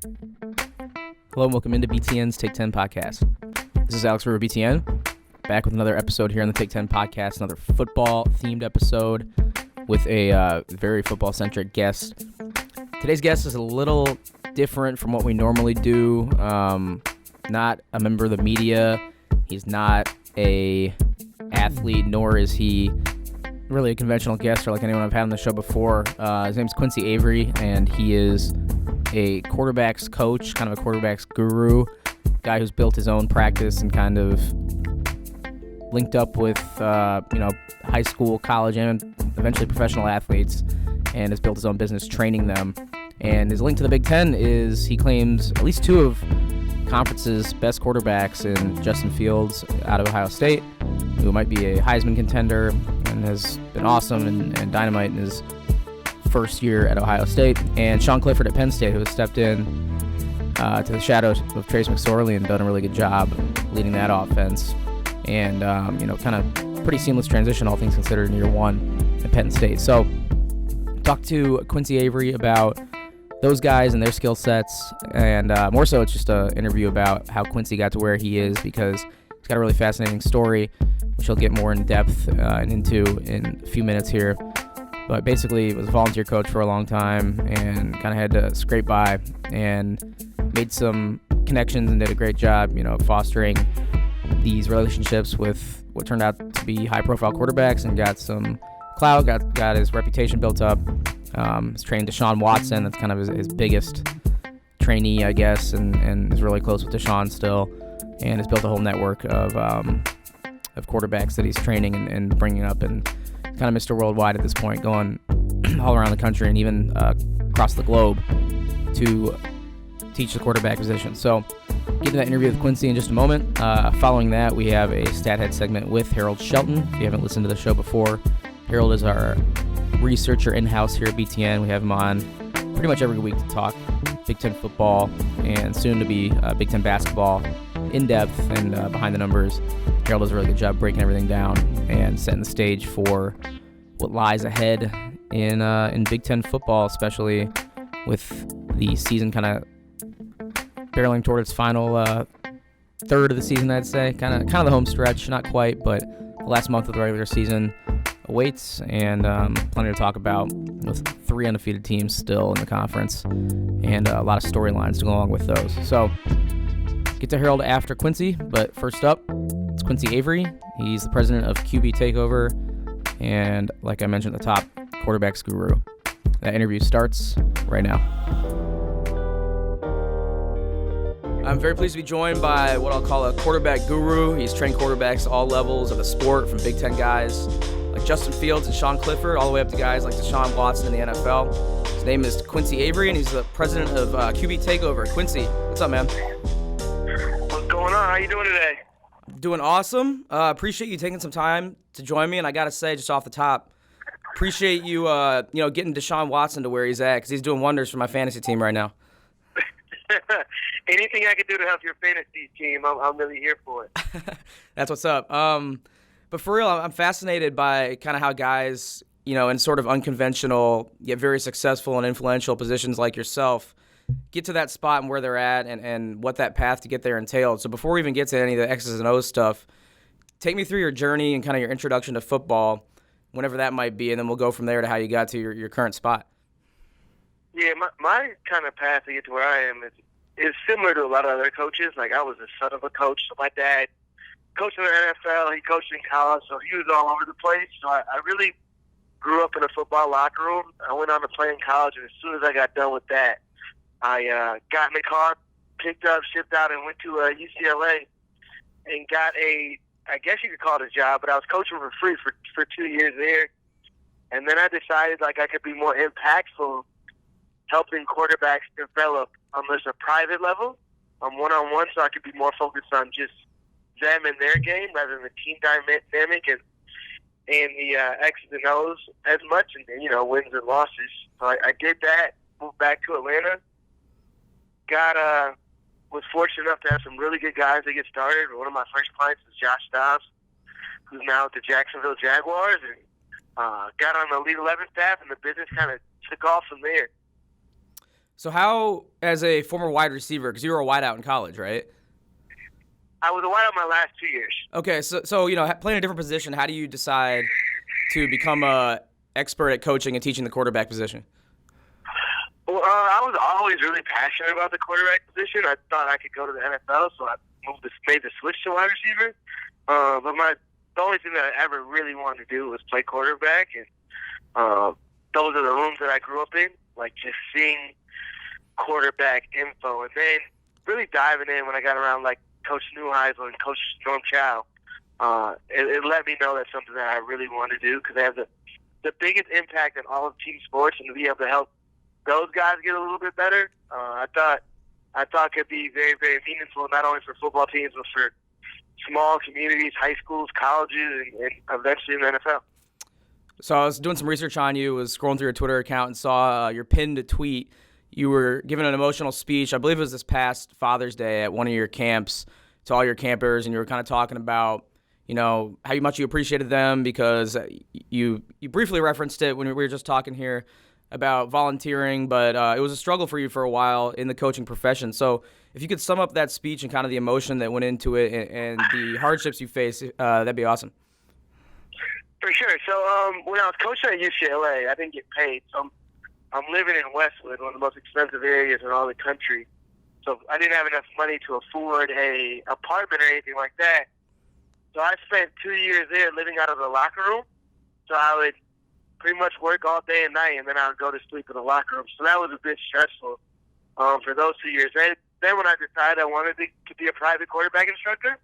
Hello and welcome into BTN's Take 10 podcast. This is Alex Roux of BTN, back with another episode here on the Take 10 podcast, another football-themed episode with a very football-centric guest. Today's guest is a little different from what we normally do. Not a member of the media. He's not a athlete, nor is he really a conventional guest or like anyone I've had on the show before. His name's Quincy Averys, and he is a quarterback's coach, kind of a quarterback's guru, guy who's built his own practice and kind of linked up with high school, college, and eventually professional athletes, and has built his own business training them. And his link to the Big Ten is he claims at least two of conference's best quarterbacks in Justin Fields out of Ohio State, who might be a Heisman contender and has been awesome and dynamite in his first year at Ohio State, and Sean Clifford at Penn State, who has stepped in to the shadows of Trace McSorley and done a really good job leading that offense. And, kind of pretty seamless transition, all things considered, in year one at Penn State. So, talked to Quincy Averys about those guys and their skill sets, and more so it's just an interview about how Quincy got to where he is, because he's got a really fascinating story, which he'll get more in depth into in a few minutes here. But basically, was a volunteer coach for a long time and kind of had to scrape by and made some connections and did a great job, fostering these relationships with what turned out to be high-profile quarterbacks and got some clout, got his reputation built up. He's trained Deshaun Watson. That's kind of his biggest trainee, I guess, and is really close with Deshaun still, and has built a whole network of quarterbacks that he's training and bringing up, and kind of Mr. Worldwide at this point, going all around the country and even across the globe to teach the quarterback position. So get to that interview with Quincy in just a moment. Following that, we have a Stat Head segment with Harold Shelton. If you haven't listened to the show before, Harold is our researcher in-house here at BTN. We have him on pretty much every week to talk Big Ten football and soon to be Big Ten basketball in depth and behind the numbers. Harold does a really good job breaking everything down and setting the stage for what lies ahead in Big Ten football, especially with the season kind of barreling toward its final third of the season, I'd say. Kind of the home stretch, not quite, but the last month of the regular season awaits, and plenty to talk about with three undefeated teams still in the conference, and a lot of storylines to go along with those. So get to Harold after Quincy, but first up, it's Quincy Averys. He's the president of QB Takeover, and like I mentioned at the top, quarterback's guru. That interview starts right now. I'm very pleased to be joined by what I'll call a quarterback guru. He's trained quarterbacks all levels of the sport, from Big Ten guys like Justin Fields and Sean Clifford, all the way up to guys like Deshaun Watson in the NFL. His name is Quincy Averys, and he's the president of QB Takeover. Quincy, what's up, man? What's going on? How you doing today? Doing awesome. Appreciate you taking some time to join me, and I got to say, just off the top, appreciate you, getting Deshaun Watson to where he's at, because he's doing wonders for my fantasy team right now. Anything I can do to help your fantasy team, I'm really here for it. That's what's up. But for real, I'm fascinated by kind of how guys, in sort of unconventional yet very successful and influential positions like yourself get to that spot and where they're at, and what that path to get there entailed. So before we even get to any of the X's and O's stuff, take me through your journey and kind of your introduction to football, whenever that might be, and then we'll go from there to how you got to your current spot. Yeah, my kind of path to get to where I am is similar to a lot of other coaches. Like, I was the son of a coach, so my dad coached in the NFL, he coached in college, so he was all over the place. So I really grew up in a football locker room. I went on to play in college, and as soon as I got done with that, I got in the car, picked up, shipped out, and went to UCLA and got I guess you could call it a job, but I was coaching for free for 2 years there. And then I decided I could be more impactful helping quarterbacks develop on this a private level, one-on-one, so I could be more focused on just them and their game rather than the team dynamic and the X's and O's as much, and wins and losses. So I did that, moved back to Atlanta, was fortunate enough to have some really good guys to get started. One of my first clients was Josh Dobbs, who's now at the Jacksonville Jaguars, and got on the Elite 11 staff, and the business kind of took off from there. So how, as a former wide receiver, because you were a wideout in college, right? I was a wideout my last 2 years. Okay, so playing a different position, how do you decide to become a expert at coaching and teaching the quarterback position? Well, I was always really passionate about the quarterback position. I thought I could go to the NFL, so I made the switch to wide receiver. But the only thing that I ever really wanted to do was play quarterback, and those are the rooms that I grew up in, like just seeing quarterback info, and then really diving in when I got around like Coach Neuheisel and Coach Norm Chow. It let me know that's something that I really want to do because they have the biggest impact in all of team sports, and to be able to help those guys get a little bit better, I thought could be very, very meaningful, not only for football teams, but for small communities, high schools, colleges, and eventually in the NFL. So I was doing some research on you, was scrolling through your Twitter account and saw your pinned tweet. You were giving an emotional speech, I believe it was this past Father's Day at one of your camps to all your campers, and you were kind of talking about, how much you appreciated them because you briefly referenced it when we were just talking here about volunteering, but it was a struggle for you for a while in the coaching profession. So if you could sum up that speech and kind of the emotion that went into it and the hardships you faced, that'd be awesome. For sure. So when I was coaching at UCLA, I didn't get paid. So I'm living in Westwood, one of the most expensive areas in all the country. So I didn't have enough money to afford a apartment or anything like that. So I spent 2 years there living out of the locker room. So I would pretty much work all day and night, and then I would go to sleep in the locker room. So that was a bit stressful for those 2 years. Then when I decided I wanted to be a private quarterback instructor,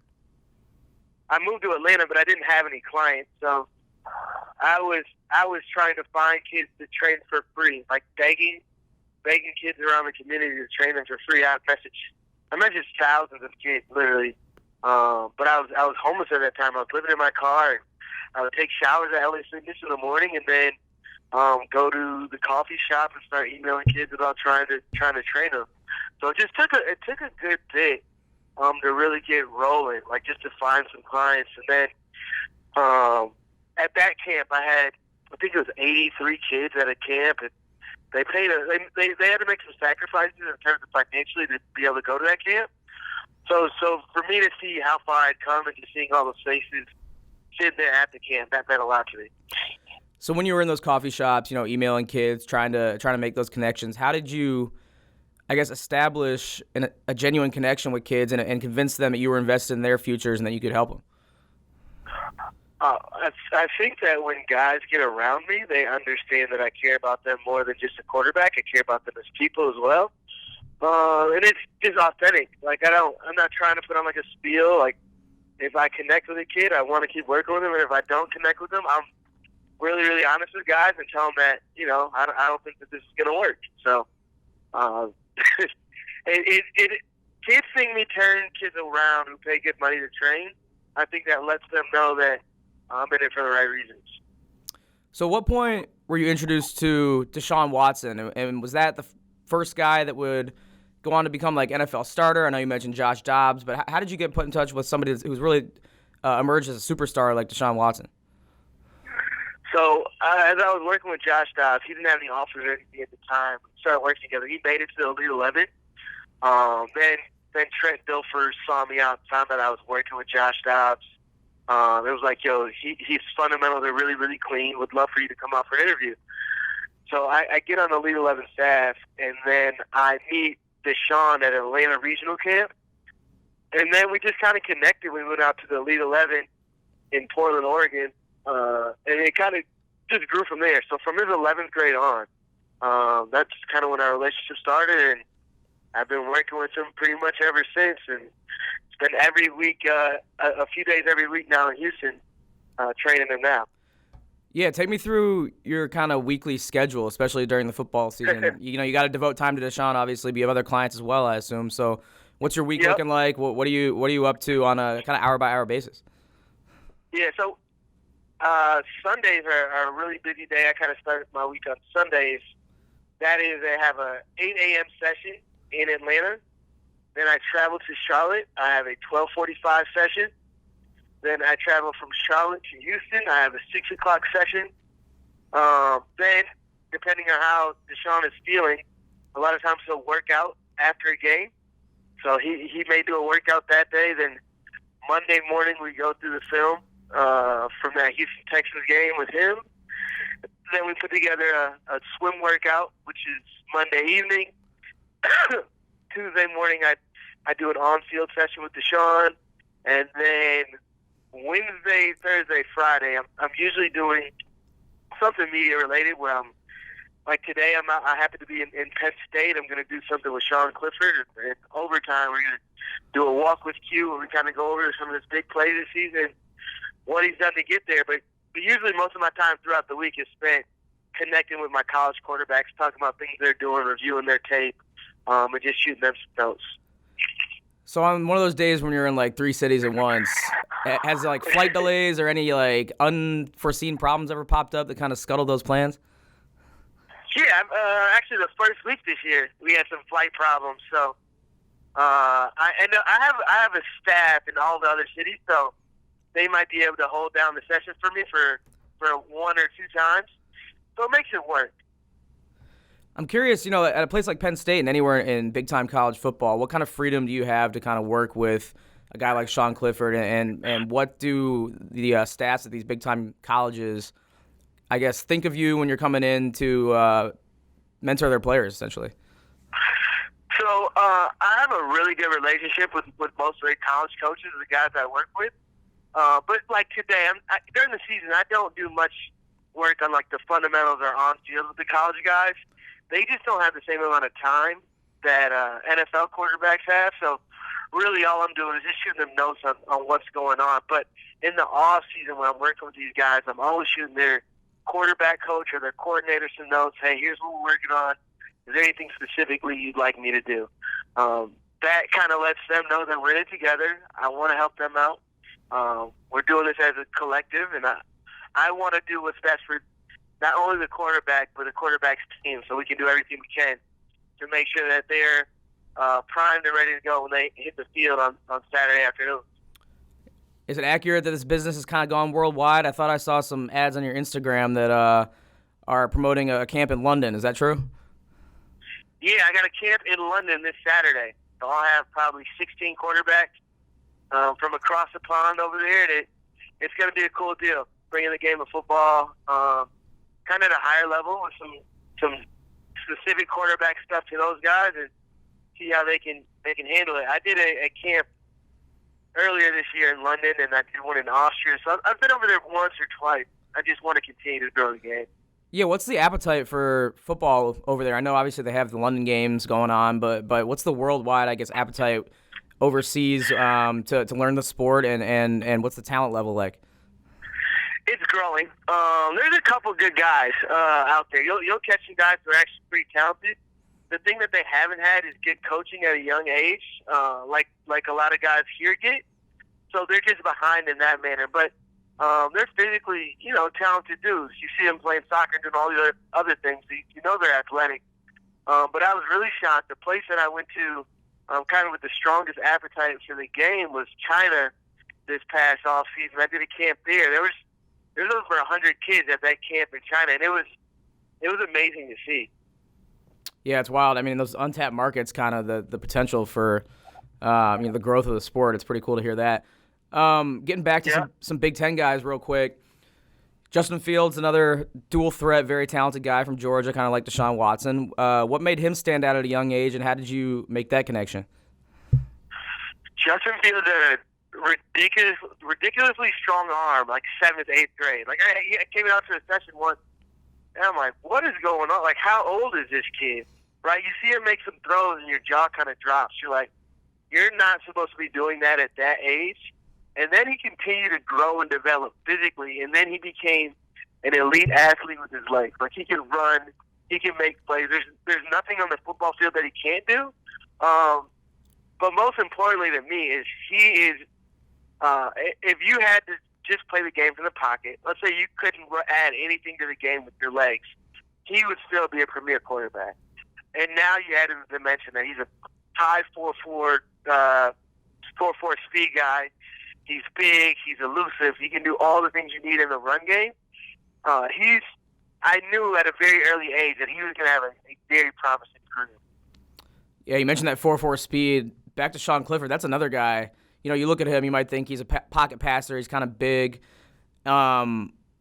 I moved to Atlanta, but I didn't have any clients. So I was trying to find kids to train for free, like begging kids around the community to train them for free. I messaged thousands of kids, literally. But I was homeless at that time. I was living in my car. And I would take showers at LA Fitness in the morning, and then go to the coffee shop and start emailing kids about trying to train them. So it took a good bit to really get rolling, like just to find some clients. And then at that camp, I think it was 83 kids at a camp, and they had to make some sacrifices in terms of financially to be able to go to that camp. So for me to see how far I'd come and just seeing all those faces sitting there at the camp, that meant a lot to me. So when you were in those coffee shops, emailing kids, trying to make those connections, how did you, I guess, establish a genuine connection with kids and convince them that you were invested in their futures and that you could help them? I think that when guys get around me, they understand that I care about them more than just a quarterback. I care about them as people as well. And it's just authentic. Like I'm not trying to put on like a spiel. Like if I connect with a kid, I want to keep working with them. And if I don't connect with them, I'm really, really honest with guys and tell them that, I don't think that this is going to work. So, kids seeing me turn kids around who pay good money to train, I think that lets them know that I'm in it for the right reasons. So what point were you introduced to Deshaun Watson? And was that the first guy that would go on to become like NFL starter? I know you mentioned Josh Dobbs, but how did you get put in touch with somebody who's really emerged as a superstar like Deshaun Watson? So as I was working with Josh Dobbs, he didn't have any offers or anything at the time. We started working together. He made it to the Elite 11. Then Trent Dilfer saw me out, found that I was working with Josh Dobbs. It was like, his fundamentals are really, really clean. Would love for you to come out for an interview. So I get on the Elite 11 staff, and then I meet Deshaun at Atlanta Regional Camp. And then we just kind of connected. We went out to the Elite 11 in Portland, Oregon, and it kind of just grew from there. So from his 11th grade on, that's kind of when our relationship started, and I've been working with him pretty much ever since. And it's been every week, a few days every week now in Houston, training him now. Yeah, take me through your kind of weekly schedule, especially during the football season. You got to devote time to Deshaun, obviously, but you have other clients as well, I assume. So what's your week looking like? What are you up to on a kind of hour-by-hour basis? Yeah, so Sundays are a really busy day. I kind of start my week on Sundays. That is, I have a 8 a.m. session in Atlanta. Then I travel to Charlotte. I have a 12:45 session. Then I travel from Charlotte to Houston. I have a 6 o'clock session. Then, depending on how Deshaun is feeling, a lot of times he'll work out after a game. So he may do a workout that day. Then Monday morning we go through the film from that Houston Texans game with him. Then we put together a swim workout, which is Monday evening. Tuesday morning I do an on-field session with Deshaun. And then Wednesday, Thursday, Friday, I'm usually doing something media-related where I'm, like today, I happen to be in Penn State. I'm going to do something with Shaun Clifford. And overtime, we're going to do a walk with Q where we kind of go over some of his big plays this season, what he's done to get there. But usually most of my time throughout the week is spent connecting with my college quarterbacks, talking about things they're doing, reviewing their tape, and just shooting them some notes. So on one of those days when you're in like 3 cities at once, has like flight delays or any like unforeseen problems ever popped up that kind of scuttled those plans? Yeah, actually the first week this year we had some flight problems. So I have a staff in all the other cities, so they might be able to hold down the session for me for 1 or 2 times. So it makes it work. I'm curious, at a place like Penn State and anywhere in big-time college football, what kind of freedom do you have to kind of work with a guy like Shaun Clifford, and what do the staffs at these big-time colleges, I guess, think of you when you're coming in to mentor their players, essentially? So I have a really good relationship with most of the college coaches, the guys I work with. But like today, during the season, I don't do much work on like the fundamentals or on field with the college guys. They just don't have the same amount of time that NFL quarterbacks have. So really all I'm doing is just shooting them notes on what's going on. But in the off season when I'm working with these guys, I'm always shooting their quarterback coach or their coordinator some notes. Hey, here's what we're working on. Is there anything specifically you'd like me to do? That kind of lets them know that we're in it together. I want to help them out. We're doing this as a collective, and I want to do what's best for not only the quarterback, but the quarterback's team, so we can do everything we can to make sure that they're primed and ready to go when they hit the field on Saturday afternoon. Is it accurate that this business has kind of gone worldwide? I thought I saw some ads on your Instagram that are promoting a camp in London. Is that true? Yeah, I got a camp in London this Saturday. So I'll have probably 16 quarterbacks from across the pond over there, and it's going to be a cool deal, bringing the game of football kind of at a higher level with some specific quarterback stuff to those guys and see how they can handle it. I did a camp earlier this year in London, and I did one in Austria. So I've been over there once or twice. I just want to continue to grow the game. Yeah, what's the appetite for football over there? I know obviously they have the London games going on, but what's the worldwide, I guess, appetite overseas to learn the sport, and what's the talent level like? It's growing. There's a couple good guys out there. You'll catch some guys who are actually pretty talented. The thing that they haven't had is good coaching at a young age, like a lot of guys here get. So they're just behind in that manner. But they're physically, talented dudes. You see them playing soccer and doing all the other things. So you know they're athletic. But I was really shocked. The place that I went to, kind of with the strongest appetite for the game, was China this past off season. I did a camp there. There's over 100 kids at that camp in China, and it was amazing to see. Yeah, it's wild. I mean, those untapped markets, kind of the potential for the growth of the sport. It's pretty cool to hear that. Getting back to some Big Ten guys real quick. Justin Fields, another dual threat, very talented guy from Georgia, kind of like Deshaun Watson. What made him stand out at a young age, and how did you make that connection? Justin Fields had a ridiculously strong arm, like 7th, 8th grade. Like I came out to a session once, and I'm like, what is going on? Like, how old is this kid? Right? You see him make some throws, and your jaw kind of drops. You're like, you're not supposed to be doing that at that age. And then he continued to grow and develop physically, and then he became an elite athlete with his legs. Like, he can run, he can make plays. There's nothing on the football field that he can't do. But most importantly to me is he is, if you had to just play the game from the pocket, let's say you couldn't add anything to the game with your legs, he would still be a premier quarterback. And now you add in the dimension that he's a high 4'4", 4'4" speed guy. He's big. He's elusive. He can do all the things you need in the run game. I knew at a very early age that he was going to have a very promising career. Yeah, you mentioned that 4.4 speed. Back to Sean Clifford. That's another guy. You look at him, you might think he's a pocket passer. He's kind of big.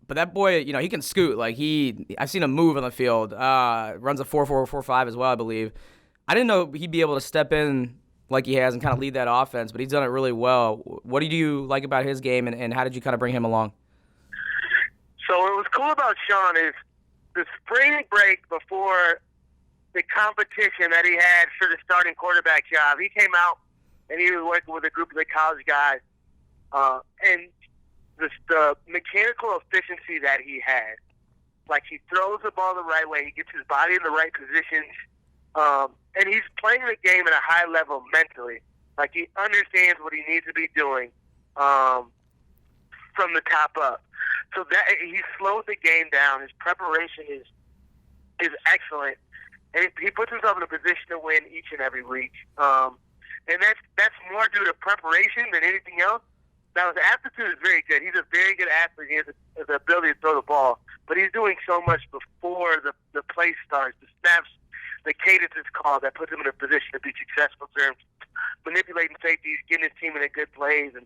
But that boy, he can scoot. I've seen him move on the field. Runs a 4.4, 4.5 as well, I believe. I didn't know he'd be able to step in like he has and kind of lead that offense, but he's done it really well. What do you like about his game, and how did you kind of bring him along? So what was cool about Shaun is the spring break before the competition that he had for the starting quarterback job. He came out and he was working with a group of the college guys, and the mechanical efficiency that he had. Like, he throws the ball the right way, he gets his body in the right positions, and he's playing the game at a high level mentally. Like, he understands what he needs to be doing from the top up. So that he slows the game down. His preparation is excellent, and he puts himself in a position to win each and every week. And that's more due to preparation than anything else. Now, his aptitude is very good. He's a very good athlete. He has the ability to throw the ball, but he's doing so much before the play starts, the snaps, the cadence is called that puts him in a position to be successful in terms of manipulating safeties, getting his team in a good plays, and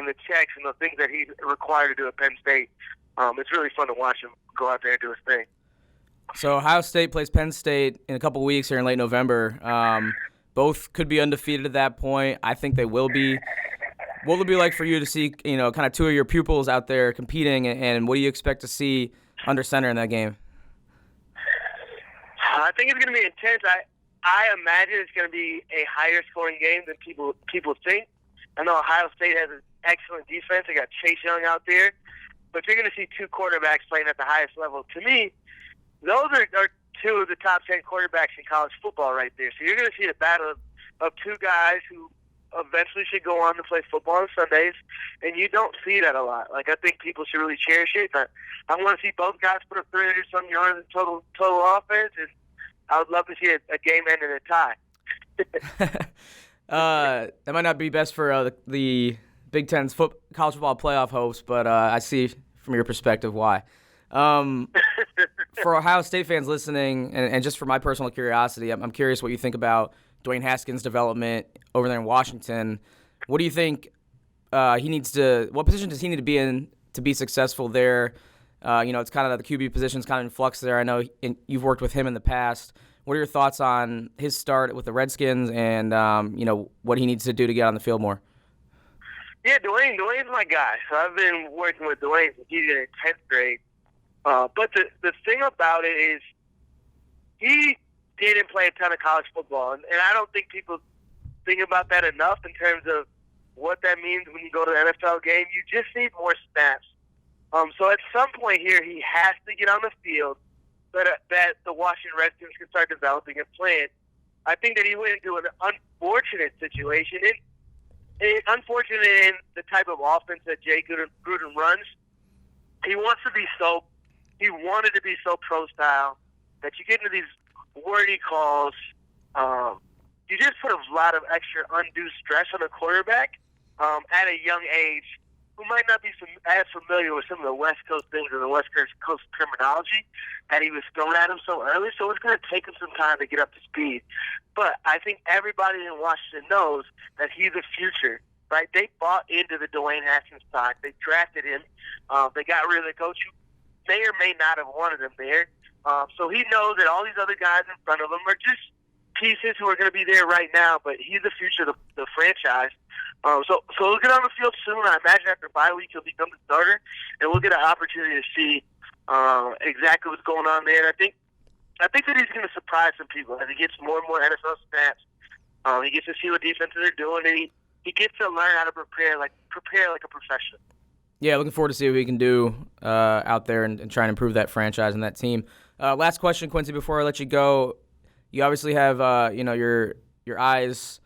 the checks and the things that he's required to do at Penn State. It's really fun to watch him go out there and do his thing. So Ohio State plays Penn State in a couple weeks here in late November. Both could be undefeated at that point. I think they will be. What will it be like for you to see, kind of two of your pupils out there competing, and what do you expect to see under center in that game? I think it's going to be intense. I imagine it's going to be a higher scoring game than people think. I know Ohio State has an excellent defense. They got Chase Young out there, but you're going to see two quarterbacks playing at the highest level. To me, those are two of the top 10 quarterbacks in college football right there. So you're going to see a battle of two guys who eventually should go on to play football on Sundays, and you don't see that a lot. I think people should really cherish it. I want to see both guys put up 300-some yards in total offense, and I would love to see a game end in a tie. That might not be best for the Big Ten's college football playoff hopes, but I see from your perspective why. For Ohio State fans listening, and just for my personal curiosity, I'm curious what you think about Dwayne Haskins' development over there in Washington. What do you think what position does he need to be in to be successful there? It's kind of the QB position's kind of in flux there. I know you've worked with him in the past. What are your thoughts on his start with the Redskins and, what he needs to do to get on the field more? Yeah, Dwayne's my guy. So I've been working with Dwayne since he's in 10th grade. But the thing about it is he didn't play a ton of college football. And I don't think people think about that enough in terms of what that means when you go to the NFL game. You just need more snaps. So at some point here, he has to get on the field so that the Washington Redskins can start developing and playing. I think that he went into an unfortunate situation. Unfortunate in the type of offense that Jay Gruden runs. He wanted to be so pro-style that you get into these wordy calls. You just put a lot of extra undue stress on a quarterback at a young age who might not be as familiar with some of the West Coast things or the West Coast terminology that he was thrown at him so early. So it's going to take him some time to get up to speed. But I think everybody in Washington knows that he's a future, right? They bought into the Dwayne Haskins stock. They drafted him. They got rid of the coach who may or may not have wanted him there. So he knows that all these other guys in front of him are just pieces who are going to be there right now, but he's the future of the franchise. So he'll get on the field soon. I imagine after bye week he'll become the starter, and we'll get an opportunity to see exactly what's going on there. And I think that he's going to surprise some people as he gets more and more NFL snaps. He gets to see what defenses are doing, and he gets to learn how to prepare like a professional. Yeah, looking forward to see what we can do out there and try and improve that franchise and that team. Last question, Quincy, before I let you go. You obviously have your eyes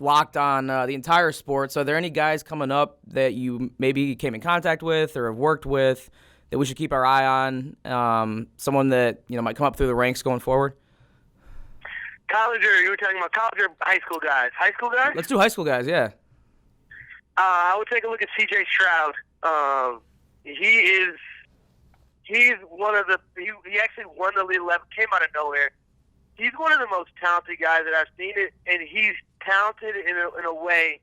locked on the entire sport. So are there any guys coming up that you maybe came in contact with or have worked with that we should keep our eye on? Someone that might come up through the ranks going forward? College, or you were talking about college or high school guys? High school guys? Let's do high school guys, yeah. I would take a look at C.J. Shroud. He's one of he actually won the Elite 11, came out of nowhere. he's one of the most talented guys that I've seen it, and he's talented in a way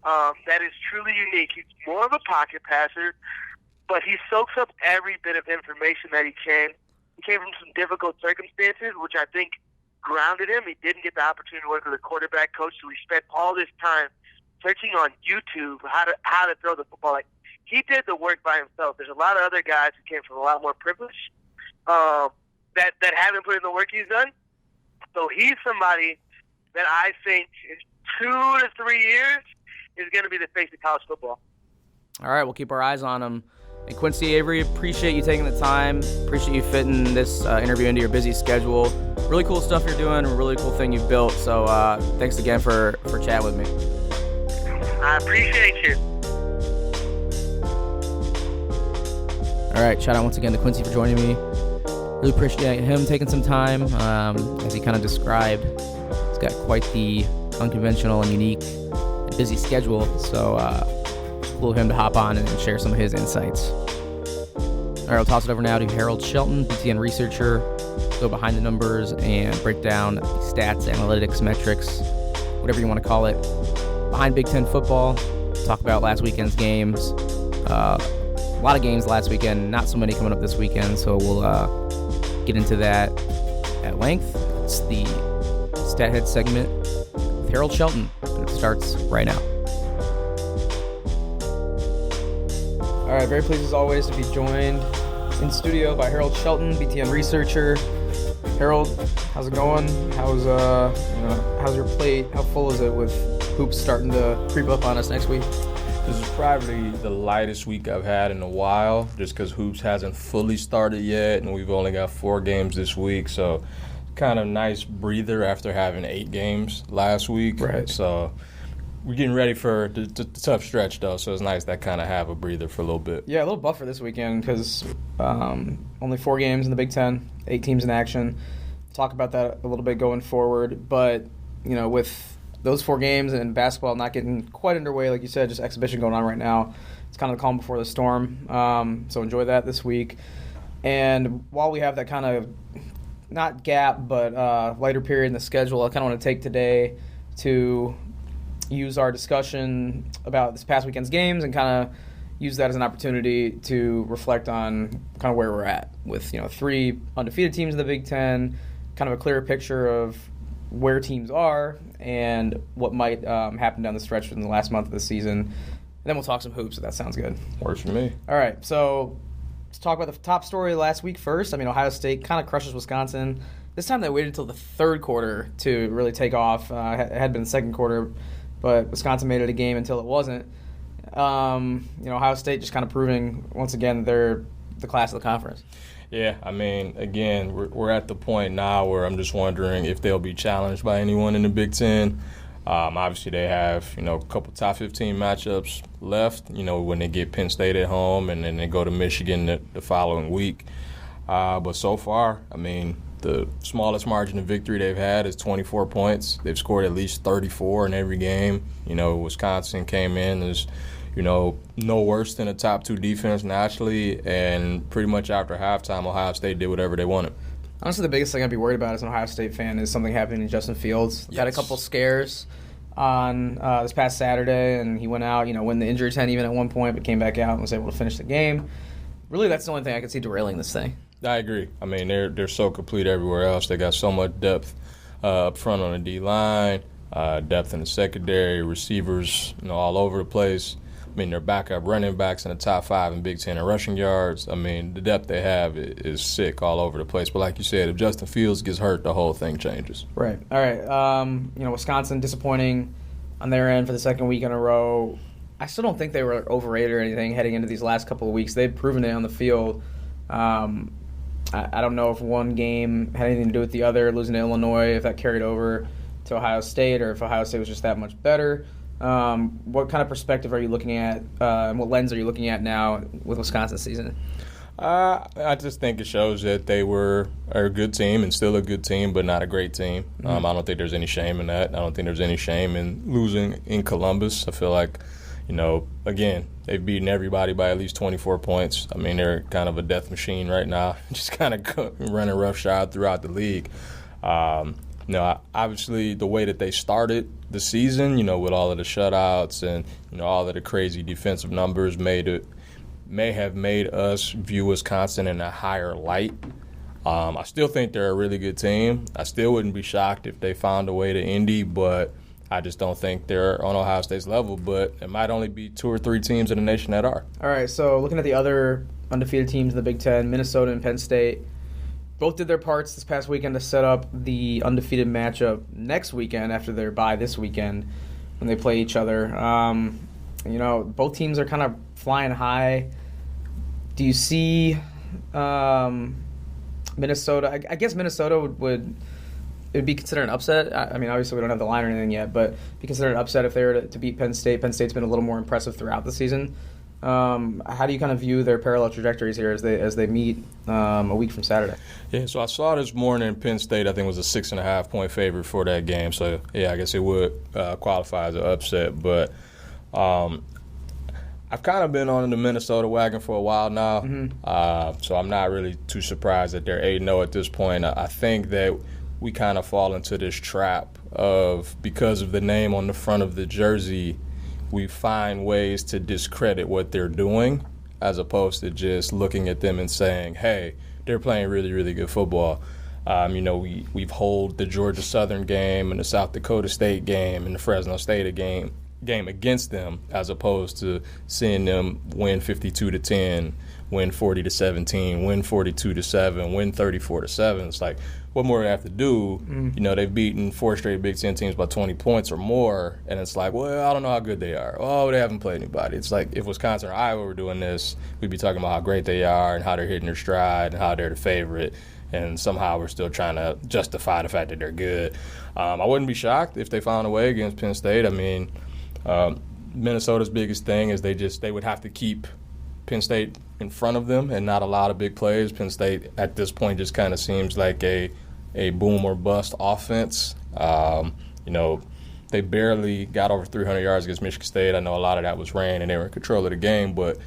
that is truly unique. He's more of a pocket passer, but he soaks up every bit of information that he can. He came from some difficult circumstances, which I think grounded him. He didn't get the opportunity to work with a quarterback coach, so he spent all this time searching on YouTube how to throw the football. Like, he did the work by himself. There's a lot of other guys who came from a lot more privilege that haven't put in the work he's done. So he's somebody that I think in 2 to 3 years is going to be the face of college football. All right, we'll keep our eyes on him. And Quincy Avery, appreciate you taking the time. Appreciate you fitting this interview into your busy schedule. Really cool stuff you're doing. A really cool thing you've built. So thanks again for chatting with me. I appreciate you. All right, shout out once again to Quincy for joining me. Really appreciate him taking some time. As he kind of described, he's got quite the unconventional and unique and busy schedule. So cool of him to hop on and share some of his insights. All right, I'll toss it over now to Harold Shelton, BTN researcher. Go behind the numbers and break down the stats, analytics, metrics, whatever you want to call it, behind Big Ten football. Talk about last weekend's games. A lot of games last weekend, not so many coming up this weekend, so we'll get into that at length. It's the Stat Head segment with Harold Shelton, and it starts right now. All right, very pleased as always to be joined in studio by Harold Shelton, BTN researcher. Harold, how's it going? How's your plate? How full is it with hoops starting to creep up on us next week? This is probably the lightest week I've had in a while, just because hoops hasn't fully started yet, and we've only got 4 games this week, so kind of nice breather after having 8 games last week. Right. So we're getting ready for the tough stretch, though, so it's nice to kind of have a breather for a little bit. Yeah, a little buffer this weekend because only 4 games in the Big Ten, 8 teams in action. Talk about that a little bit going forward, but with those 4 games and basketball not getting quite underway, like you said, just exhibition going on right now. It's kind of the calm before the storm. So enjoy that this week. And while we have that kind of, not gap, but lighter period in the schedule, I kind of want to take today to use our discussion about this past weekend's games and kind of use that as an opportunity to reflect on kind of where we're at with 3 undefeated teams in the Big Ten, kind of a clearer picture of where teams are and what might happen down the stretch in the last month of the season. And then we'll talk some hoops, if that sounds good. Works for me. All right, so let's talk about the top story last week first. Ohio State kind of crushes Wisconsin. This time they waited until the third quarter to really take off. It had been the second quarter, but Wisconsin made it a game until it wasn't. Ohio State just kind of proving, once again, they're the class of the conference. Yeah, again, we're at the point now where I'm just wondering if they'll be challenged by anyone in the Big Ten. Obviously, they have, a couple top 15 matchups left, when they get Penn State at home and then they go to Michigan the following week. But so far, the smallest margin of victory they've had is 24 points. They've scored at least 34 in every game. Wisconsin came in as no worse than a top 2 defense nationally, and pretty much after halftime, Ohio State did whatever they wanted. Honestly, the biggest thing I'd be worried about as an Ohio State fan is something happening to Justin Fields. Yes. Had a couple scares on this past Saturday, and he went out, win the injury tent even at one point, but came back out and was able to finish the game. Really, that's the only thing I could see derailing this thing. I agree. They're so complete everywhere else. They got so much depth up front on the D-line, depth in the secondary, receivers, all over the place. Their backup running backs in the top 5 in Big Ten in rushing yards. The depth they have is sick all over the place. But like you said, if Justin Fields gets hurt, the whole thing changes. Right. All right. Wisconsin disappointing on their end for the second week in a row. I still don't think they were overrated or anything heading into these last couple of weeks. They've proven it on the field. I don't know if one game had anything to do with the other, losing to Illinois, if that carried over to Ohio State, or if Ohio State was just that much better. What kind of perspective are you looking at, and what lens are you looking at now with Wisconsin's season? I just think it shows that they are a good team and still a good team, but not a great team. I don't think there's any shame in that. I don't think there's any shame in losing in Columbus. I feel like, again, they've beaten everybody by at least 24 points. They're kind of a death machine right now, just kind of running roughshod throughout the league. Obviously the way that they started the season, with all of the shutouts and all of the crazy defensive numbers may have made us view Wisconsin in a higher light. I still think they're a really good team. I still wouldn't be shocked if they found a way to Indy, but I just don't think they're on Ohio State's level. But it might only be 2 or 3 teams in the nation that are. All right, so looking at the other undefeated teams in the Big Ten, Minnesota and Penn State, both did their parts this past weekend to set up the undefeated matchup next weekend after their bye this weekend when they play each other. Both teams are kind of flying high. Do you see Minnesota? I guess Minnesota would be considered an upset. I mean, obviously we don't have the line or anything yet, but be considered an upset if they were to beat Penn State. Penn State's been a little more impressive throughout the season. How do you kind of view their parallel trajectories here as they meet a week from Saturday? Yeah, so I saw this morning Penn State, I think, was a 6.5-point favorite for that game. So, yeah, I guess it would qualify as an upset. But I've kind of been on the Minnesota wagon for a while now. Mm-hmm. So I'm not really too surprised that they're 8-0 at this point. I think that we kind of fall into this trap of, because of the name on the front of the jersey, we find ways to discredit what they're doing as opposed to just looking at them and saying, hey, they're playing really, really good football. We've hold the Georgia Southern game and the South Dakota State game and the Fresno State game against them, as opposed to seeing them win 52-10, win 40-17, win 42-7, win 34-7. It's like, what more do they have to do? They've beaten 4 straight Big Ten teams by 20 points or more, and it's like, well, I don't know how good they are. Oh, they haven't played anybody. It's like, if Wisconsin or Iowa were doing this, we'd be talking about how great they are and how they're hitting their stride and how they're the favorite, and somehow we're still trying to justify the fact that they're good. I wouldn't be shocked if they found a way against Penn State. I mean, Minnesota's biggest thing is they would have to keep Penn State in front of them and not allow the big plays. Penn State at this point just kind of seems like a boom or bust offense. They barely got over 300 yards against Michigan State. I know a lot of that was rain and they were in control of the game, but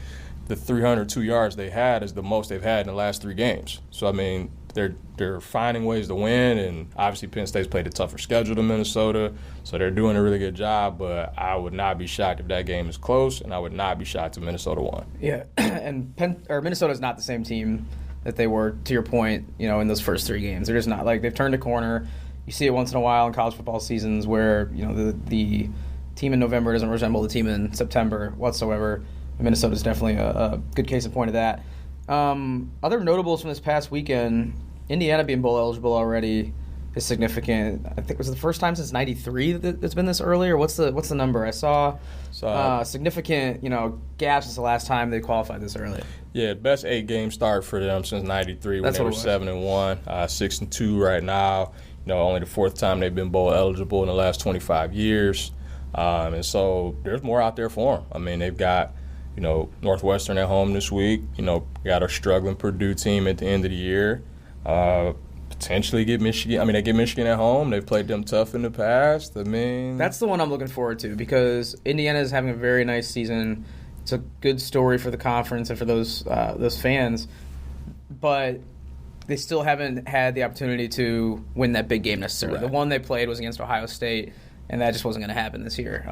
the 302 yards they had is the most they've had in the last 3 games. So, I mean, they're finding ways to win, and obviously Penn State's played a tougher schedule than Minnesota, so they're doing a really good job, but I would not be shocked if that game is close, and I would not be shocked if Minnesota won. Yeah, and Minnesota's not the same team that they were, to your point, in those first 3 games. They're just not. Like, they've turned a corner. You see it once in a while in college football seasons where, the team in November doesn't resemble the team in September whatsoever. Minnesota's definitely a good case in point of that. Other notables from this past weekend, Indiana being bowl eligible already is significant. I think it was the first time since '93 that it's been this early, or what's the number? I saw significant gaps since the last time they qualified this early. Yeah, best 8-game start for them since '93 when they were 7-1, 6-2 right now. Only the 4th time they've been bowl eligible in the last 25 years, and so there's more out there for them. I mean, they've got Northwestern at home this week. Got a struggling Purdue team at the end of the year. Potentially get Michigan. I mean, they get Michigan at home. They've played them tough in the past. I mean, that's the one I'm looking forward to because Indiana is having a very nice season. It's a good story for the conference and for those fans, but they still haven't had the opportunity to win that big game necessarily. Right. The one they played was against Ohio State, and that just wasn't going to happen this year.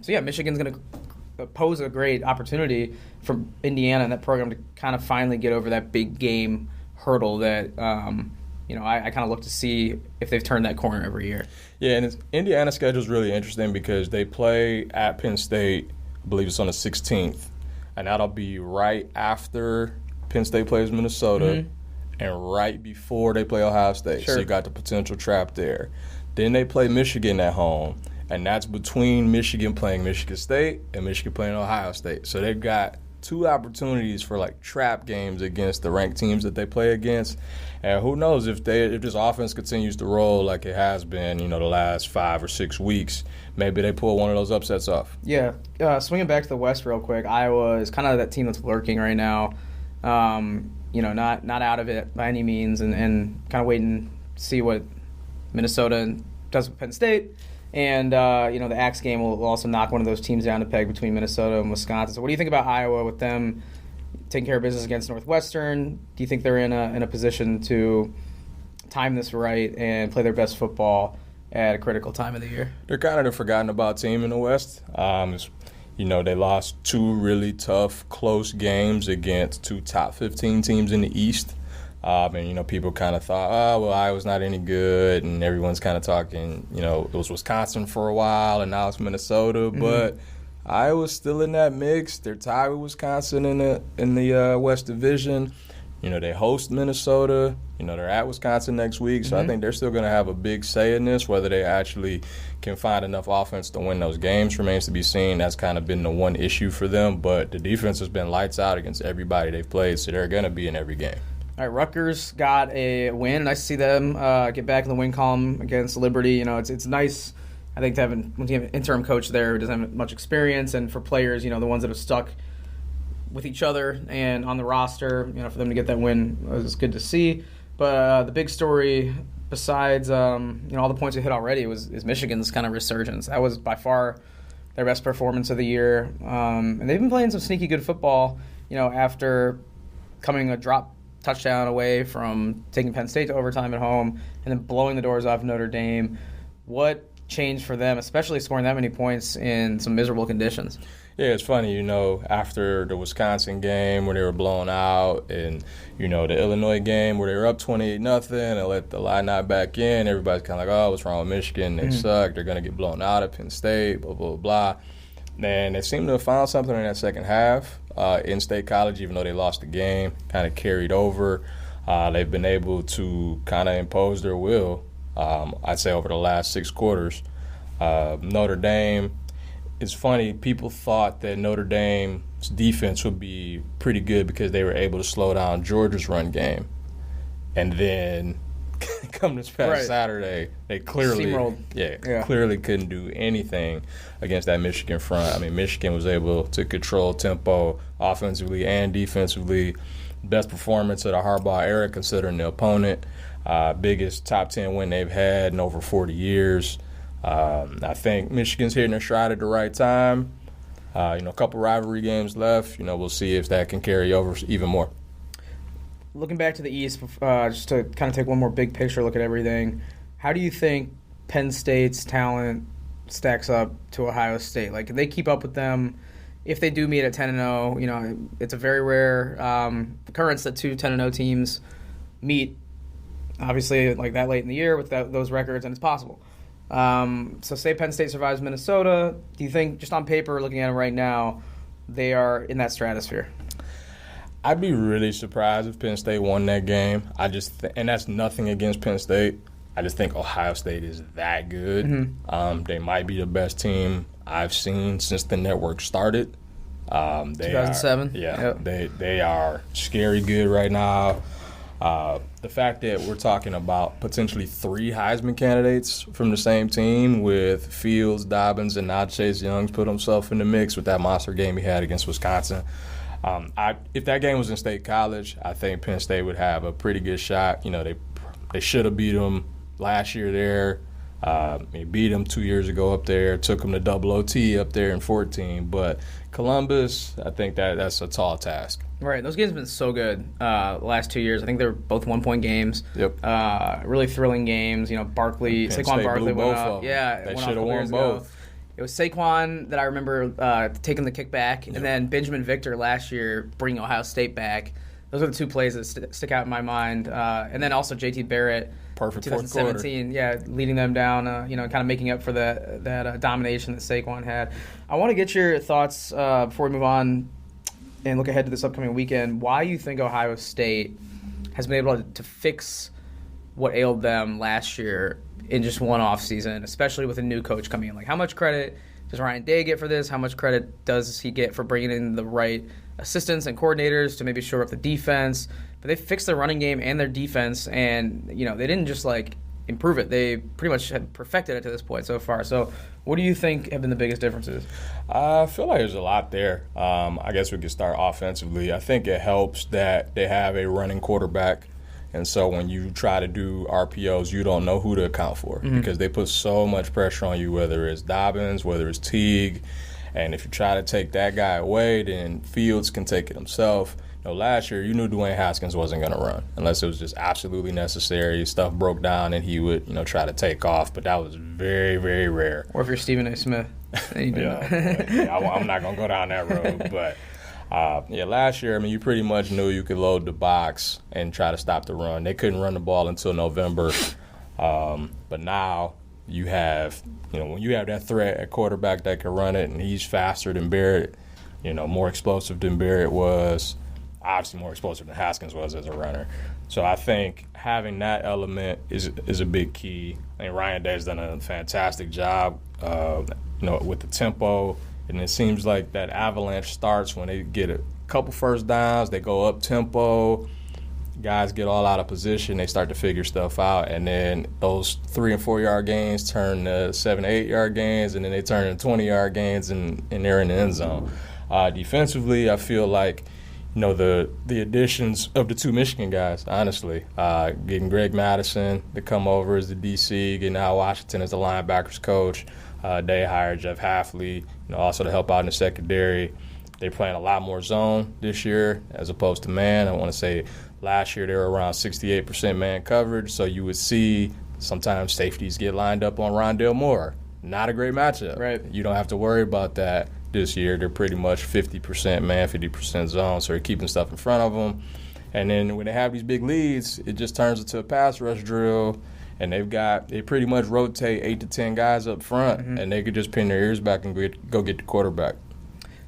Michigan's going to pose a great opportunity for Indiana and that program to kind of finally get over that big game hurdle that I kind of look to see if they've turned that corner every year. Yeah, and Indiana's schedule is really interesting because they play at Penn State, I believe it's on the 16th, and that'll be right after Penn State plays Minnesota and right before they play Ohio State. Sure. So you got the potential trap there. Then they play Michigan at home. And that's between Michigan playing Michigan State and Michigan playing Ohio State. So they've got 2 opportunities for trap games against the ranked teams that they play against. And who knows if this offense continues to roll like it has been, the last 5 or 6 weeks, maybe they pull one of those upsets off. Yeah. Swinging back to the West real quick, Iowa is kind of that team that's lurking right now. Not out of it by any means, and kind of waiting to see what Minnesota does with Penn State. And, the Axe game will also knock one of those teams down to peg between Minnesota and Wisconsin. So what do you think about Iowa with them taking care of business against Northwestern? Do you think they're in a position to time this right and play their best football at a critical time of the year? They're kind of the forgotten about team in the West. They lost 2 really tough, close games against 2 top 15 teams in the East. People kind of thought, Iowa's not any good, and everyone's kind of talking, it was Wisconsin for a while, and now it's Minnesota. Mm-hmm. But Iowa's still in that mix. They're tied with Wisconsin in the West Division. They host Minnesota. They're at Wisconsin next week, so I think they're still going to have a big say in this. Whether they actually can find enough offense to win those games remains to be seen. That's kind of been the one issue for them. But the defense has been lights out against everybody they've played, so they're going to be in every game. All right, Rutgers got a win. Nice to see them get back in the win column against Liberty. It's nice, I think, to have when you have an interim coach there who doesn't have much experience, and for players, the ones that have stuck with each other and on the roster, for them to get that win was good to see. But the big story, besides all the points we hit already, is Michigan's kind of resurgence. That was by far their best performance of the year, and they've been playing some sneaky good football. After coming a drop touchdown away from taking Penn State to overtime at home and then blowing the doors off Notre Dame. What changed for them, especially scoring that many points in some miserable conditions? Yeah, it's funny, after the Wisconsin game where they were blown out and, the Illinois game where they were up 28-0 and let the Illini back in, everybody's kind of like, what's wrong with Michigan? They suck. They're going to get blown out at Penn State, blah, blah, blah. And they seem to have found something in that second half. In-state college, even though they lost the game, kind of carried over. They've been able to kind of impose their will, I'd say, over the last 6 quarters. Notre Dame, it's funny, people thought that Notre Dame's defense would be pretty good because they were able to slow down Georgia's run game. And then come this past Saturday, they clearly couldn't do anything against that Michigan front. I mean, Michigan was able to control tempo offensively and defensively. Best performance of the Harbaugh era considering the opponent. Biggest top 10 win they've had in over 40 years. I think Michigan's hitting their stride at the right time. A couple rivalry games left. We'll see if that can carry over even more. Looking back to the East, just to kind of take one more big picture look at everything, how do you think Penn State's talent stacks up to Ohio State? Like, can they keep up with them? If they do meet at 10-0, it's a very rare occurrence that 2 10-0 teams meet, obviously, like that late in the year with those records, and it's possible. So say Penn State survives Minnesota. Do you think, just on paper, looking at them right now, they are in that stratosphere? I'd be really surprised if Penn State won that game. And that's nothing against Penn State. I just think Ohio State is that good. Mm-hmm. They might be the best team I've seen since the network started. 2007? They are scary good right now. The fact that we're talking about potentially 3 Heisman candidates from the same team with Fields, Dobbins, and now Chase Young's put himself in the mix with that monster game he had against Wisconsin. If that game was in State College, I think Penn State would have a pretty good shot. They should have beat them last year there. They beat them 2 years ago up there, took them to double OT up there in 2014. But Columbus, I think that's a tall task. Right. Those games have been so good the last 2 years. I think they're both 1-point games. Yep. Really thrilling games. Saquon Barkley went up. Yeah. They should have won both. It was Saquon that I remember taking the kick back, and then Benjamin Victor last year bringing Ohio State back. Those are the 2 plays that stick out in my mind. And then also J.T. Barrett, perfect 2017, leading them down, kind of making up for that domination that Saquon had. I want to get your thoughts before we move on and look ahead to this upcoming weekend. Why you think Ohio State has been able to fix what ailed them last year in just one off season, especially with a new coach coming in? Like, how much credit does Ryan Day get for this? How much credit does he get for bringing in the right assistants and coordinators to maybe shore up the defense? But they fixed their running game and their defense, and they didn't just improve it. They pretty much had perfected it to this point so far. So what do you think have been the biggest differences? I feel like there's a lot there. I guess we could start offensively. I think it helps that they have a running quarterback. And so when you try to do RPOs, you don't know who to account for because they put so much pressure on you, whether it's Dobbins, whether it's Teague. And if you try to take that guy away, then Fields can take it himself. last year you knew Dwayne Haskins wasn't going to run unless it was just absolutely necessary. Stuff broke down and he would, try to take off, but that was very, very rare. Or if you're Stephen A. Smith, then you do. I'm not going to go down that road, but last year, you pretty much knew you could load the box and try to stop the run. They couldn't run the ball until November, but now you have, when you have that threat at quarterback that can run it, and he's faster than Barrett, more explosive than Barrett was, obviously more explosive than Haskins was as a runner. So I think having that element is a big key. I think Ryan Day's done a fantastic job, with the tempo. And it seems like that avalanche starts when they get a couple first downs, they go up tempo, guys get all out of position, they start to figure stuff out, and then those 3 and 4 yard gains turn to 7 to 8 yard gains, and then they turn to 20 yard gains, and they're in the end zone. Defensively, I feel like the additions of the 2 Michigan guys, honestly, getting Greg Madison to come over as the DC, getting Al Washington as the linebackers coach. They hired Jeff Hafley, also to help out in the secondary. They're playing a lot more zone this year as opposed to man. I want to say last year they were around 68% man coverage, so you would see sometimes safeties get lined up on Rondale Moore. Not a great matchup. Right. You don't have to worry about that this year. They're pretty much 50% man, 50% zone, so they're keeping stuff in front of them. And then when they have these big leads, it just turns into a pass rush drill. And they pretty much rotate 8 to 10 guys up front, and they could just pin their ears back and go get the quarterback.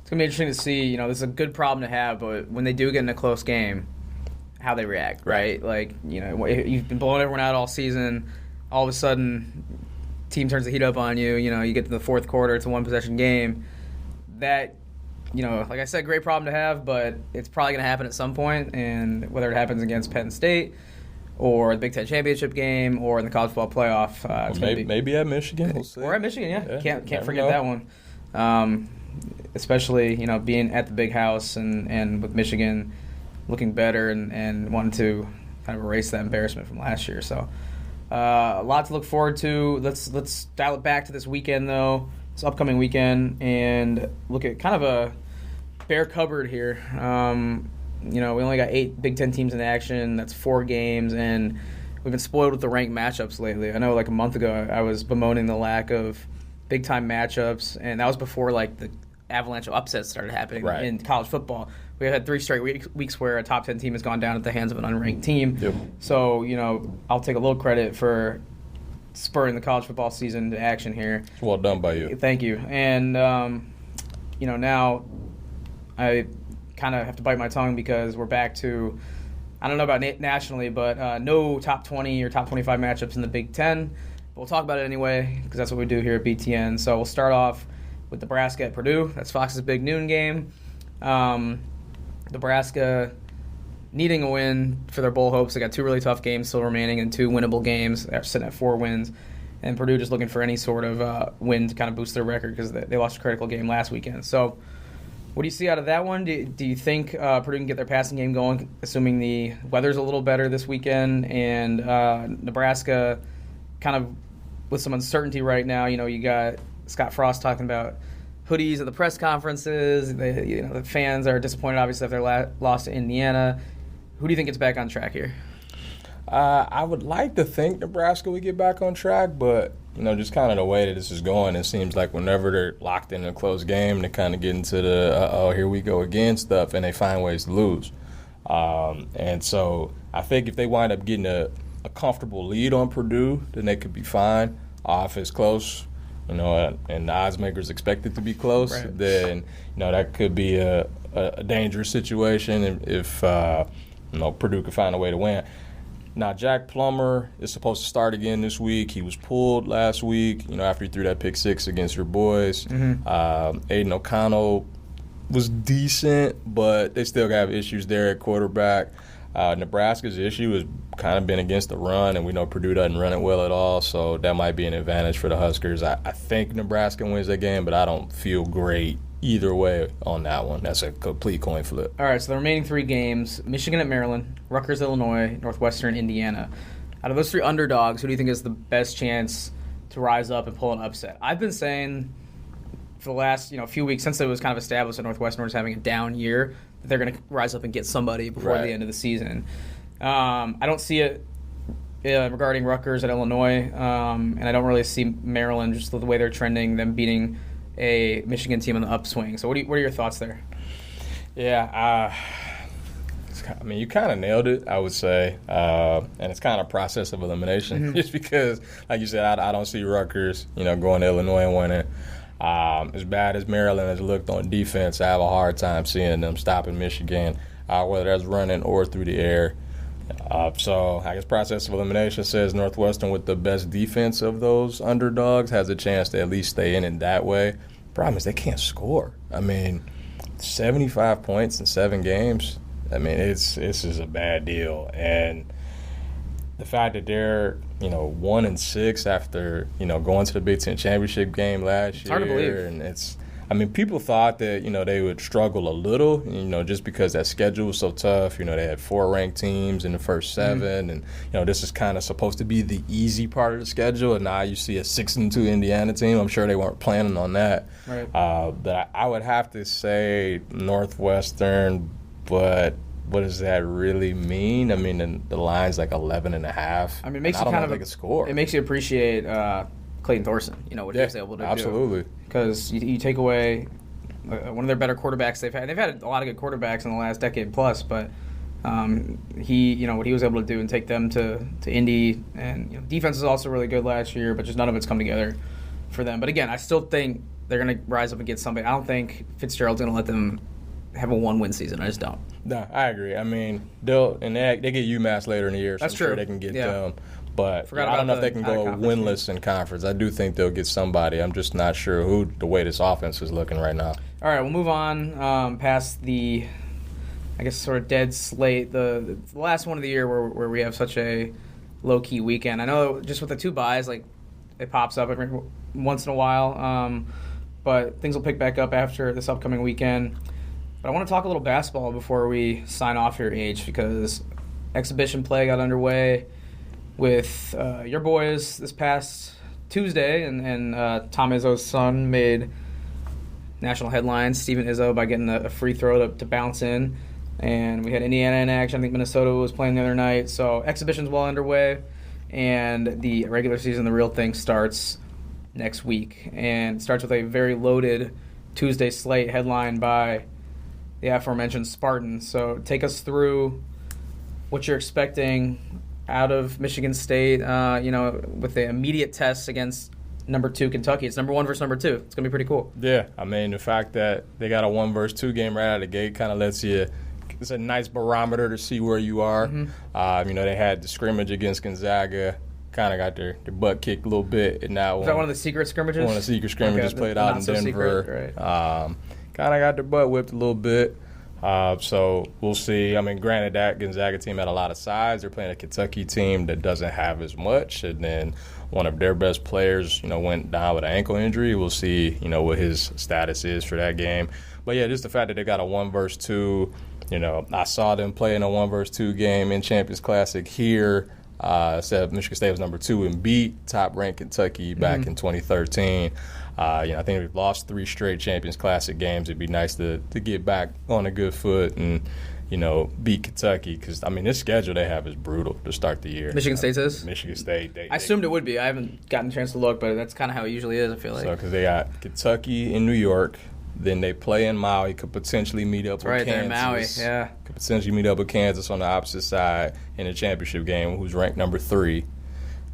It's going to be interesting to see, this is a good problem to have, but when they do get in a close game, how they react, right? Like, you've been blowing everyone out all season, all of a sudden, team turns the heat up on you, you get to the fourth quarter, it's a one-possession game. That, like I said, great problem to have, but it's probably going to happen at some point, and whether it happens against Penn State or the Big Ten championship game, or in the college football playoff. Maybe at Michigan. We'll see. Or at Michigan, yeah. Can't forget that one. Especially, being at the big house and with Michigan looking better and wanting to kind of erase that embarrassment from last year. So a lot to look forward to. Let's dial it back to this weekend, though, this upcoming weekend, and look at kind of a bare cupboard here. We only got 8 Big Ten teams in action. That's 4 games, and we've been spoiled with the ranked matchups lately. I know, like a month ago, I was bemoaning the lack of big-time matchups, and that was before, the avalanche of upsets started happening in college football. We had 3 straight weeks where a top 10 team has gone down at the hands of an unranked team. Yep. So, I'll take a little credit for spurring the college football season to action here. Well done by you. Thank you. And, now I kind of have to bite my tongue because we're back to, I don't know about nationally, but no top 20 or top 25 matchups in the Big Ten. But we'll talk about it anyway because that's what we do here at BTN. So we'll start off with Nebraska at Purdue. That's Fox's big noon game. Nebraska needing a win for their bowl hopes. They got 2 really tough games still remaining and 2 winnable games. They're sitting at 4 wins. And Purdue just looking for any sort of win to kind of boost their record because they lost a critical game last weekend. So what do you see out of that one? Do you think Purdue can get their passing game going, assuming the weather's a little better this weekend, and Nebraska kind of with some uncertainty right now? You got Scott Frost talking about hoodies at the press conferences. The fans are disappointed, obviously, after their loss to Indiana. Who do you think gets back on track here? I would like to think Nebraska would get back on track, but just kind of the way that this is going, it seems like whenever they're locked in a close game, they kind of get into the here we go again stuff, and they find ways to lose. And so I think if they wind up getting a comfortable lead on Purdue, then they could be fine. If it's close, and the odds makers expect it to be close, right, then that could be a dangerous situation if Purdue could find a way to win. Now, Jack Plummer is supposed to start again this week. He was pulled last week, after he threw that pick 6 against your boys. Aiden O'Connell was decent, but they still have issues there at quarterback. Nebraska's issue has kind of been against the run, and we know Purdue doesn't run it well at all, so that might be an advantage for the Huskers. I think Nebraska wins that game, but I don't feel great either way on that one. That's a complete coin flip. All right, so the remaining 3 games, Michigan at Maryland, Rutgers, Illinois, Northwestern, Indiana. Out of those 3 underdogs, who do you think has the best chance to rise up and pull an upset? I've been saying for the last few weeks since it was kind of established that Northwestern was having a down year, that they're going to rise up and get somebody before the end of the season. I don't see it regarding Rutgers and Illinois, and I don't really see Maryland, just the way they're trending, them beating a Michigan team on the upswing. So what are your thoughts there? Yeah, I mean, you kind of nailed it, I would say, and it's kind of a process of elimination, just because, like you said, I don't see Rutgers, going to Illinois and winning. As bad as Maryland has looked on defense, I have a hard time seeing them stopping Michigan, whether that's running or through the air. So I guess process of elimination says Northwestern, with the best defense of those underdogs, has a chance to at least stay in that way. Problem is they can't score. I mean, 75 points in 7 games. I mean, this is a bad deal. And the fact that they're 1-6 after going to the Big Ten championship game last year, hard to believe. And people thought that they would struggle a little, just because that schedule was so tough. They had 4 ranked teams in the first 7, and this is kind of supposed to be the easy part of the schedule. And now you see a 6-2 Indiana team. I'm sure they weren't planning on that. Right. But I would have to say Northwestern, but what does that really mean? I mean, the line's like 11.5. I mean, it makes I you don't kind know if of they can score. It makes you appreciate Clayton Thorson. What he was able to do. Absolutely. Because you take away one of their better quarterbacks they've had. They've had a lot of good quarterbacks in the last decade plus, but he, what he was able to do and take them to Indy, and defense is also really good last year, but just none of it's come together for them. But again, I still think they're going to rise up and get somebody. I don't think Fitzgerald's going to let them have a 1-win season. I just don't. No, I agree. I mean, they get UMass later in the year, so That's I'm true. sure they can get them. But I about don't know if the they can go out-of-conference winless in conference. I do think they'll get somebody. I'm just not sure who, the way this offense is looking right now. All right, we'll move on past the, I guess, sort of dead slate, the last one of the year where we have such a low-key weekend. I know just with the 2 buys, like, it pops up every once in a while, but things will pick back up after this upcoming weekend. But I want to talk a little basketball before we sign off here, H, because exhibition play got underway with your boys this past Tuesday, and Tom Izzo's son made national headlines, Steven Izzo, by getting a free throw to bounce in. And we had Indiana in action. I think Minnesota was playing the other night. So exhibition's well underway, and the regular season, the real thing, starts next week. And it starts with a very loaded Tuesday slate headlined by the aforementioned Spartans. So take us through what you're expecting out of Michigan State, with the immediate tests against number 2 Kentucky. It's number 1 versus number 2. It's going to be pretty cool. Yeah, I mean, the fact that they got a 1 versus 2 game right out of the gate kind of lets you – it's a nice barometer to see where you are. Mm-hmm. They had the scrimmage against Gonzaga, kind of got their butt kicked a little bit. And now Was that one of the secret scrimmages? One of the secret scrimmages played out in Denver. Secret, right. Kind of got their butt whipped a little bit. So we'll see. I mean, granted, that Gonzaga team had a lot of size. They're playing a Kentucky team that doesn't have as much. And then one of their best players, went down with an ankle injury. We'll see, what his status is for that game. But, yeah, just the fact that they got a 1 versus 2. I saw them play in a 1 versus 2 game in Champions Classic here. Said Michigan State was number 2 and beat top-ranked Kentucky back in 2013. I think we've lost 3 straight Champions Classic games. It'd be nice to get back on a good foot and, beat Kentucky because, this schedule they have is brutal to start the year. Michigan State is? Michigan State. I assumed it would be. I haven't gotten a chance to look, but that's kind of how it usually is, I feel like. So, because they got Kentucky in New York, then they play in Maui, could potentially meet up with Kansas. They're in Maui, yeah. Could potentially meet up with Kansas on the opposite side in the championship game, who's ranked number 3.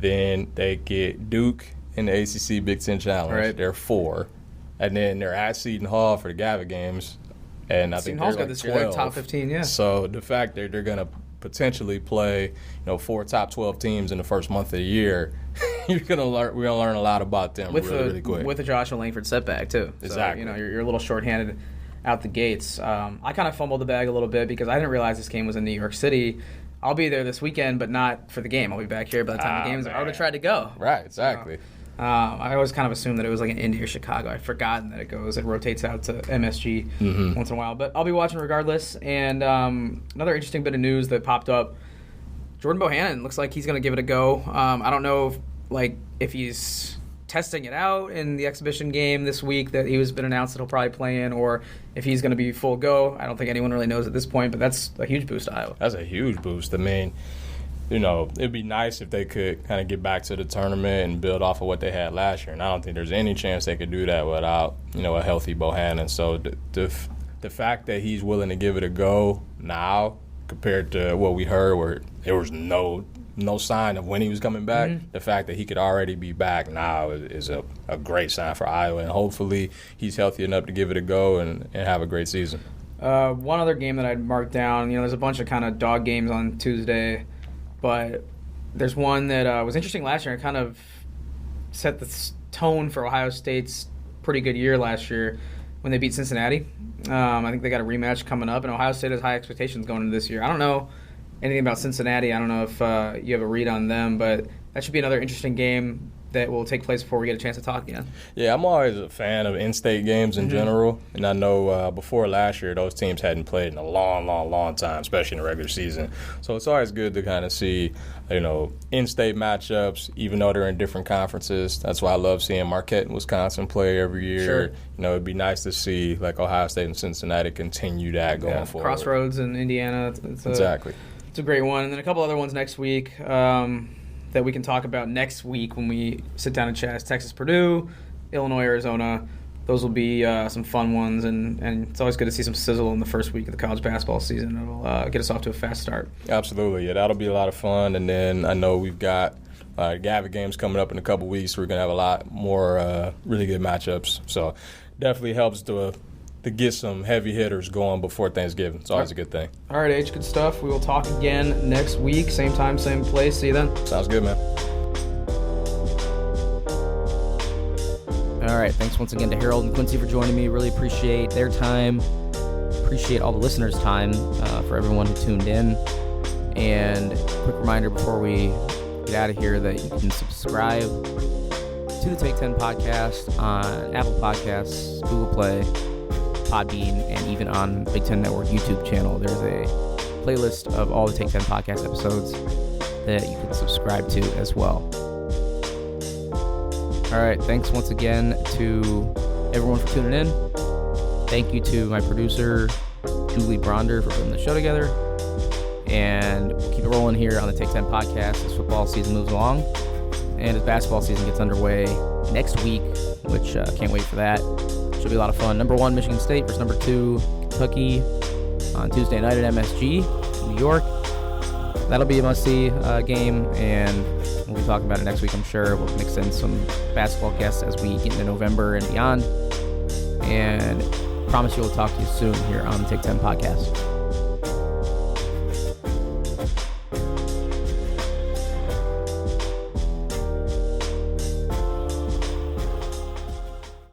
Then they get Duke in the ACC Big Ten Challenge. Right. They're 4. And then they're at Seton Hall for the GAVA games. And I think they're Hall's got this 12. year, top 15, yeah. So the fact that they're going to potentially play, 4 top 12 teams in the first month of the year, we're going to learn a lot about them really quick. With the Joshua Langford setback, too. Exactly. So, you're a little shorthanded out the gates. I kind of fumbled the bag a little bit because I didn't realize this game was in New York City. I'll be there this weekend, but not for the game. I'll be back here by the time the game's I would have tried to go. Right, exactly. I always kind of assumed that it was like an Indy or Chicago. I've forgotten that it rotates out to MSG once in a while. But I'll be watching regardless. And another interesting bit of news that popped up, Jordan Bohannon looks like he's going to give it a go. I don't know if he's testing it out in the exhibition game this week that he was been announced that he'll probably play in, or if he's going to be full go. I don't think anyone really knows at this point, but that's a huge boost to Iowa. That's a huge boost. I mean, it'd be nice if they could kind of get back to the tournament and build off of what they had last year. And I don't think there's any chance they could do that without, a healthy Bohannon. So the fact that he's willing to give it a go now compared to what we heard where there was no sign of when he was coming back, the fact that he could already be back now is a great sign for Iowa. And hopefully he's healthy enough to give it a go and have a great season. One other game that I'd marked down, there's a bunch of kind of dog games on Tuesday, but there's one that was interesting last year and kind of set the tone for Ohio State's pretty good year last year when they beat Cincinnati. I think they got a rematch coming up, and Ohio State has high expectations going into this year. I don't know anything about Cincinnati. I don't know if you have a read on them, but that should be another interesting game that will take place before we get a chance to talk again. Yeah, I'm always a fan of in-state games in general, and I know before last year those teams hadn't played in a long time, especially in the regular season. So it's always good to kind of see, in-state matchups, even though they're in different conferences. That's why I love seeing Marquette and Wisconsin play every year. Sure. It'd be nice to see Ohio State and Cincinnati continue that going forward. Crossroads in Indiana. Exactly. It's a great one. And then a couple other ones next week that we can talk about next week when we sit down and chat. Texas, Purdue, Illinois, Arizona. Those will be some fun ones, and it's always good to see some sizzle in the first week of the college basketball season. It'll get us off to a fast start. Absolutely. Yeah, that'll be a lot of fun. And then I know we've got Gavitt games coming up in a couple weeks. We're going to have a lot more really good matchups. So definitely helps to get some heavy hitters going before Thanksgiving. It's always a good thing. All right, H, good stuff. We will talk again next week. Same time, same place. See you then. Sounds good, man. All right, thanks once again to Harold and Quincy for joining me. Really appreciate their time. Appreciate all the listeners' time for everyone who tuned in. And quick reminder before we get out of here that you can subscribe to the Take 10 podcast on Apple Podcasts, Google Play, Podbean, and even on Big Ten Network YouTube channel. There's a playlist of all the Take 10 podcast episodes that you can subscribe to as well. All right, thanks once again to everyone for tuning in. Thank you to my producer, Julie Bronder, for putting the show together. And we'll keep it rolling here on the Take 10 podcast as football season moves along. And as basketball season gets underway next week, which can't wait for that. Should be a lot of fun. Number 1, Michigan State versus number 2, Kentucky on Tuesday night at MSG in New York. That'll be a must-see game, and we'll be talking about it next week, I'm sure. We'll mix in some basketball guests as we get into November and beyond. And promise you we'll talk to you soon here on the Take 10 podcast.